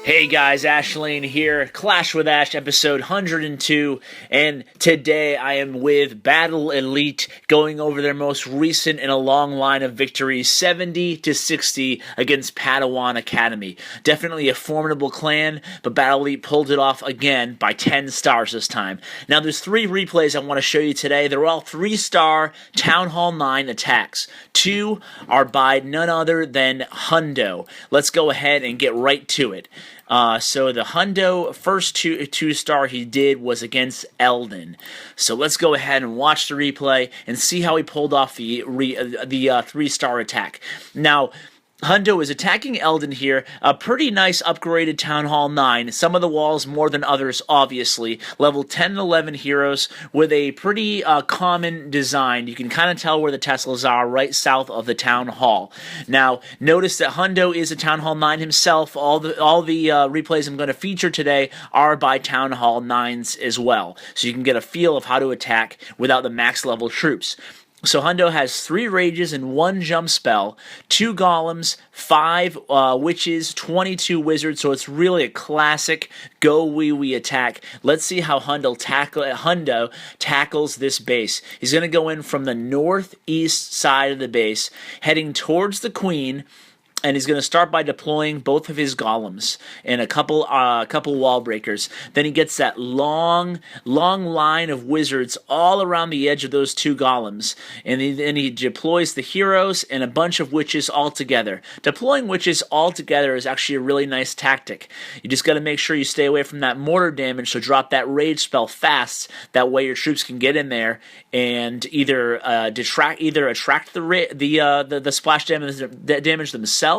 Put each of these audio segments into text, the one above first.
Hey guys, Ashlane here, Clash with Ash episode 102, and today I am with Battle Elite going over their most recent in a long line of victories, 70-60 against Padawan Academy. Definitely a formidable clan, but Battle Elite pulled it off again by 10 stars this time. Now there's 3 replays I want to show you today. They're all 3-star Town Hall 9 attacks. 2 are by none other than Hundo. Let's go ahead and get right to it. So the Hundo first two-star he did was against Eldon. So let's go ahead and watch the replay and see how he pulled off the 3-star attack. Now, Hundo is attacking Eldon here, a pretty nice upgraded Town Hall 9, some of the walls more than others obviously, level 10 and 11 heroes with a pretty common design. You can kind of tell where the Teslas are right south of the Town Hall. Now, notice that Hundo is a Town Hall 9 himself. All the replays I'm going to feature today are by Town Hall 9s as well, so you can get a feel of how to attack without the max level troops. So Hundo has 3 rages and 1 jump spell, 2 golems, 5 witches, 22 wizards, so it's really a classic GoWiWi attack. Let's see how Hundo tackles this base. He's going to go in from the northeast side of the base, heading towards the queen, and he's going to start by deploying both of his golems and a couple wall breakers. Then he gets that long line of wizards all around the edge of those 2 golems. And then he deploys the heroes and a bunch of witches all together. Deploying witches all together is actually a really nice tactic. You just got to make sure you stay away from that mortar damage, so drop that rage spell fast. That way your troops can get in there and either attract the splash damage themselves,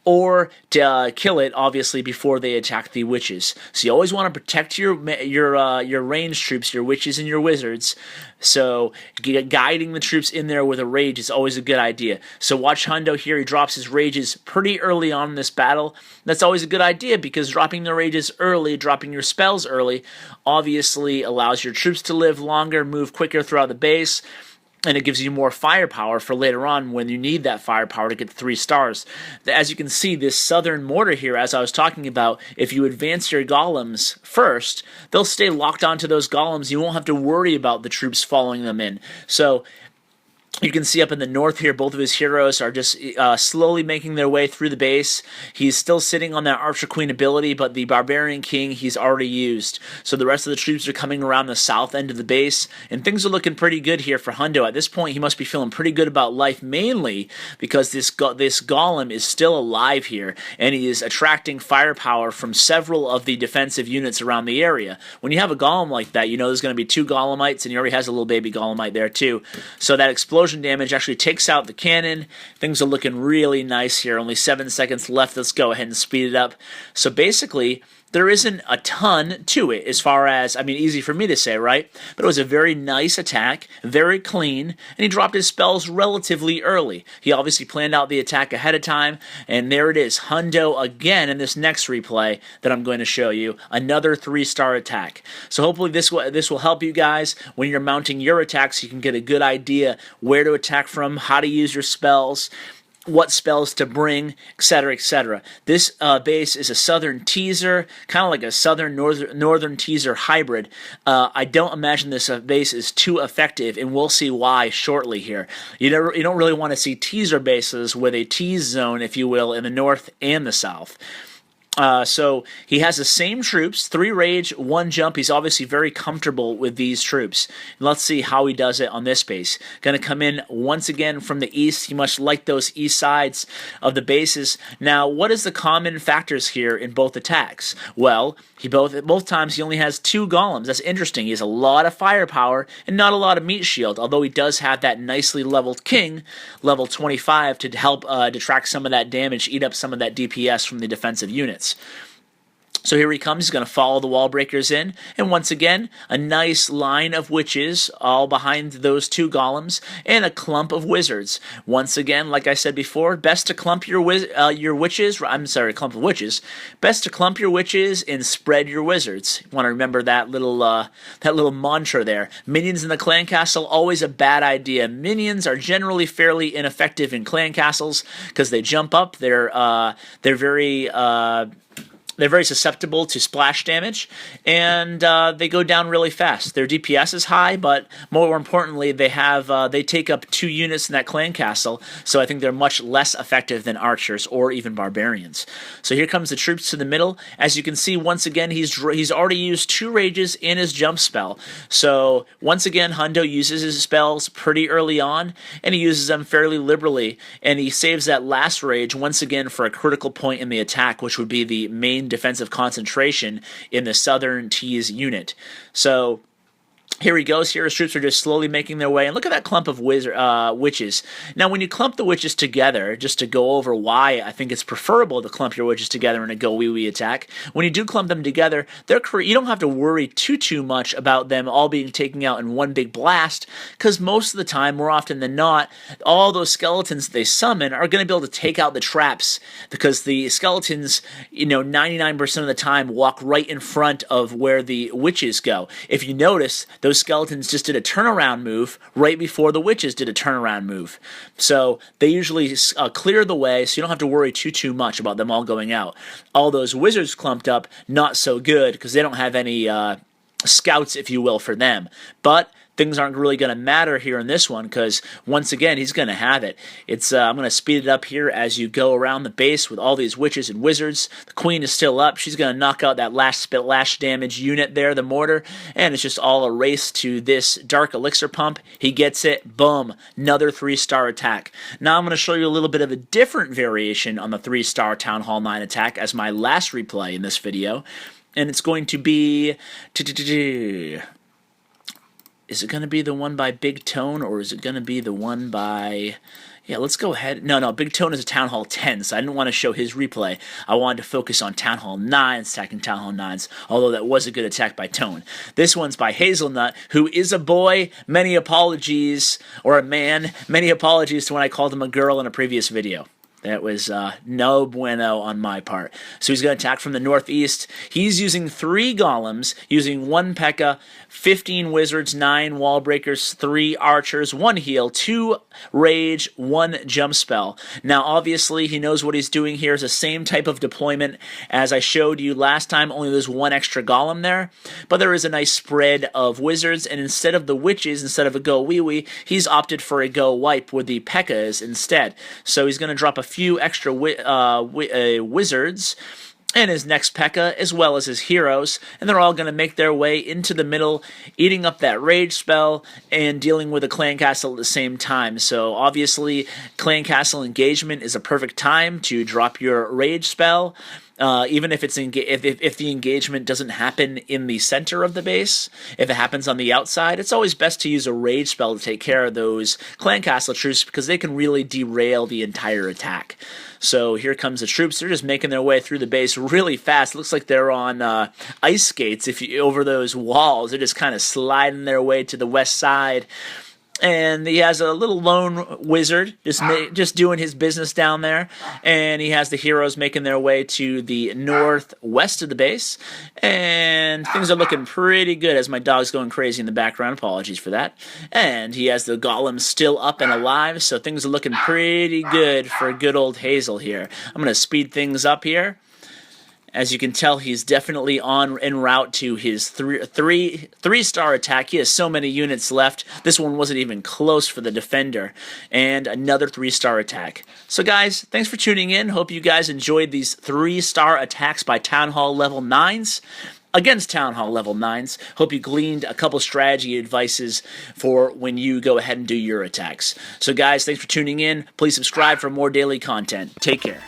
or to kill it, obviously, before they attack the witches. So you always want to protect your ranged troops, your witches and your wizards. So guiding the troops in there with a rage is always a good idea. So watch Hundo here. He drops his rages pretty early on in this battle. That's always a good idea because dropping the rages early, dropping your spells early, obviously allows your troops to live longer, move quicker throughout the base, and it gives you more firepower for later on when you need that firepower to get 3 stars. As you can see, this southern mortar here, as I was talking about, if you advance your golems first, they'll stay locked onto those golems. You won't have to worry about the troops following them in. So you can see up in the north here, both of his heroes are just slowly making their way through the base. He's still sitting on that Archer Queen ability, but the Barbarian King he's already used. So the rest of the troops are coming around the south end of the base, and things are looking pretty good here for Hundo. At this point, he must be feeling pretty good about life, mainly because this golem is still alive here, and he is attracting firepower from several of the defensive units around the area. When you have a golem like that, you know there's going to be 2 golemites, and he already has a little baby golemite there too. So that explosion damage actually takes out the cannon. Things are looking really nice here. Only 7 seconds left. Let's go ahead and speed it up. So basically, there isn't a ton to it as far as, easy for me to say, right? But it was a very nice attack, very clean, and he dropped his spells relatively early. He obviously planned out the attack ahead of time, and there it is. Hundo again in this next replay that I'm going to show you. Another 3-star attack. So hopefully this will help you guys when you're mounting your attacks. You can get a good idea where to attack from, how to use your spells, what spells to bring, etc., etc. This base is a southern teaser, kind of like a southern northern teaser hybrid. I don't imagine this base is too effective, and we'll see why shortly here. You don't really want to see teaser bases with a tease zone, if you will, in the north and the south. So he has the same troops, 3 rage, 1 jump. He's obviously very comfortable with these troops. And let's see how he does it on this base. Going to come in once again from the east. He must like those east sides of the bases. Now, what is the common factors here in both attacks? Well, both times he only has 2 golems. That's interesting. He has a lot of firepower and not a lot of meat shield, although he does have that nicely leveled king, level 25, to help detract some of that damage, eat up some of that DPS from the defensive units. So here he comes. He's going to follow the wall breakers in, and once again, a nice line of witches all behind those 2 golems, and a clump of wizards. Once again, like I said before, best to clump your witches. I'm sorry, clump of witches. Best to clump your witches and spread your wizards. You want to remember that little mantra there. Minions in the clan castle, always a bad idea. Minions are generally fairly ineffective in clan castles because they jump up. They're very they're very susceptible to splash damage, and they go down really fast. Their DPS is high, but more importantly, they take up 2 units in that clan castle, so I think they're much less effective than archers or even barbarians. So here comes the troops to the middle. As you can see, once again, he's already used 2 rages in his jump spell. So once again, Hundo uses his spells pretty early on, and he uses them fairly liberally, and he saves that last rage once again for a critical point in the attack, which would be the main defensive concentration in the southern T's unit. So here he goes. Here his troops are just slowly making their way. And look at that clump of witches. Now, when you clump the witches together, just to go over why I think it's preferable to clump your witches together in a GoWiWi attack, when you do clump them together, you don't have to worry too much about them all being taken out in one big blast, because most of the time, more often than not, all those skeletons they summon are going to be able to take out the traps, because the skeletons, 99% of the time walk right in front of where the witches go. If you notice, those skeletons just did a turnaround move right before the witches did a turnaround move. So they usually clear the way, so you don't have to worry too much about them all going out. All those wizards clumped up, not so good, because they don't have any scouts, if you will, for them. But things aren't really going to matter here in this one, because once again, he's going to have it. I'm going to speed it up here as you go around the base with all these witches and wizards. The queen is still up. She's going to knock out that last splash damage unit there, the mortar, and it's just all a race to this dark elixir pump. He gets it. Boom. Another 3-star attack. Now I'm going to show you a little bit of a different variation on the 3-star Town Hall 9 attack as my last replay in this video, and it's going to be... Is it going to be the one by Big Tone, or is it going to be the one by... Yeah, let's go ahead. No, Big Tone is a Town Hall 10, so I didn't want to show his replay. I wanted to focus on Town Hall 9, attacking Town Hall 9s, although that was a good attack by Tone. This one's by Hazelnut, who is a boy. Many apologies, or a man. Many apologies to when I called him a girl in a previous video. That was no bueno on my part. So he's going to attack from the northeast. He's using 3 golems, using 1 P.E.K.K.A., 15 wizards, 9 wall breakers, 3 archers, 1 heal, 2 rage, 1 jump spell. Now, obviously, he knows what he's doing here. It's the same type of deployment as I showed you last time, only there's 1 extra golem there. But there is a nice spread of wizards, and instead of the witches, instead of a GoWiWi, he's opted for a GoWiPe with the P.E.K.K.As instead. So he's going to drop a few extra wizards and his next P.E.K.K.A, as well as his heroes, and they're all going to make their way into the middle, eating up that rage spell and dealing with a clan castle at the same time. So obviously, clan castle engagement is a perfect time to drop your rage spell. Even if it's if the engagement doesn't happen in the center of the base, if it happens on the outside, it's always best to use a rage spell to take care of those clan castle troops, because they can really derail the entire attack. So here comes the troops. They're just making their way through the base really fast. It looks like they're on ice skates over those walls. They're just kind of sliding their way to the west side. And he has a little lone wizard just doing his business down there. And he has the heroes making their way to the northwest of the base. And things are looking pretty good as my dog's going crazy in the background. Apologies for that. And he has the golems still up and alive. So things are looking pretty good for good old Hazel here. I'm going to speed things up here. As you can tell, he's definitely en route to his three-star attack. He has so many units left. This one wasn't even close for the defender. And another 3-star attack. So guys, thanks for tuning in. Hope you guys enjoyed these 3-star attacks by Town Hall level 9s. Against Town Hall level 9s. Hope you gleaned a couple strategy advices for when you go ahead and do your attacks. So guys, thanks for tuning in. Please subscribe for more daily content. Take care.